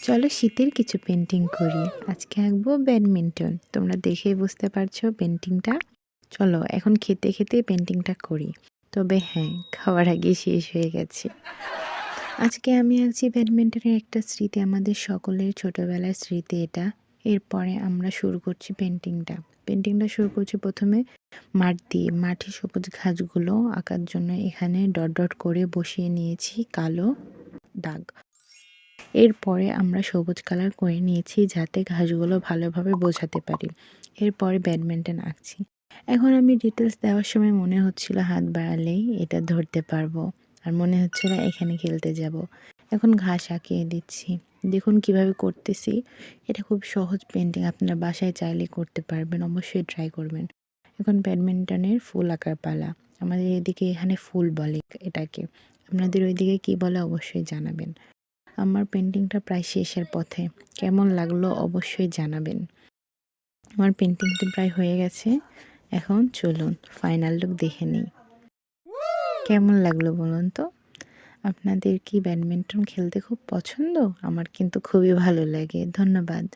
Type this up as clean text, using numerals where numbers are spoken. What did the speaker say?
চলো শীতের কিছু পেন্টিং করি। আজকে আঁকবো ব্যাডমিন্টন। তোমরা দেখেই বুঝতে পারছো পেন্টিংটা। চলো এখন খেতে খেতে পেন্টিংটা করি। তবে হ্যাঁ, খাওয়ার আগে শেষ হয়ে গেছে। আজকে আমি আঁকছি ব্যাডমিন্টনের একটা স্মৃতি, আমাদের সকলের ছোটবেলার স্মৃতি এটা। এরপরে আমরা শুরু করছি পেন্টিংটা। পেন্টিংটা শুরু করছি প্রথমে মাঠ দিয়ে। মাঠে সবুজ ঘাসগুলো আঁকার জন্য এখানে ডট ডট করে বসিয়ে নিয়েছি কালো দাগ। এরপরে আমরা সবুজ কালার করে নিয়েছি যাতে ঘাসগুলো ভালোভাবে বোঝাতে পারি। এরপরে ব্যাডমিন্টন আঁকছি। এখন আমি ডিটেলস দেওয়ার সময় মনে হচ্ছিল হাত বাড়ালেই এটা ধরতে পারবো, আর মনে হচ্ছিল এখানে খেলতে যাব। এখন ঘাস আঁকিয়ে দিচ্ছি। দেখুন কিভাবে করতেছি। এটা খুব সহজ পেন্টিং, আপনারা বাসায় চাইলে করতে পারবেন, অবশ্যই ট্রাই করবেন। এখন ব্যাডমিন্টনের ফুল আঁকার পালা। আমাদের এদিকে এখানে ফুল বলে এটাকে, আপনাদের ওইদিকে কী বলে অবশ্যই জানাবেন। আমার পেন্টিংটা প্রায় শেষের পথে। কেমন লাগলো অবশ্যই জানাবেন। আমার পেন্টিংটা প্রায় হয়ে গেছে। এখন চলুন ফাইনাল লুক দেখে নিই। কেমন লাগলো বলুন তো? আপনাদের কি ব্যাডমিন্টন খেলতে খুব পছন্দ? আমার কিন্তু খুবই ভালো লাগে। ধন্যবাদ।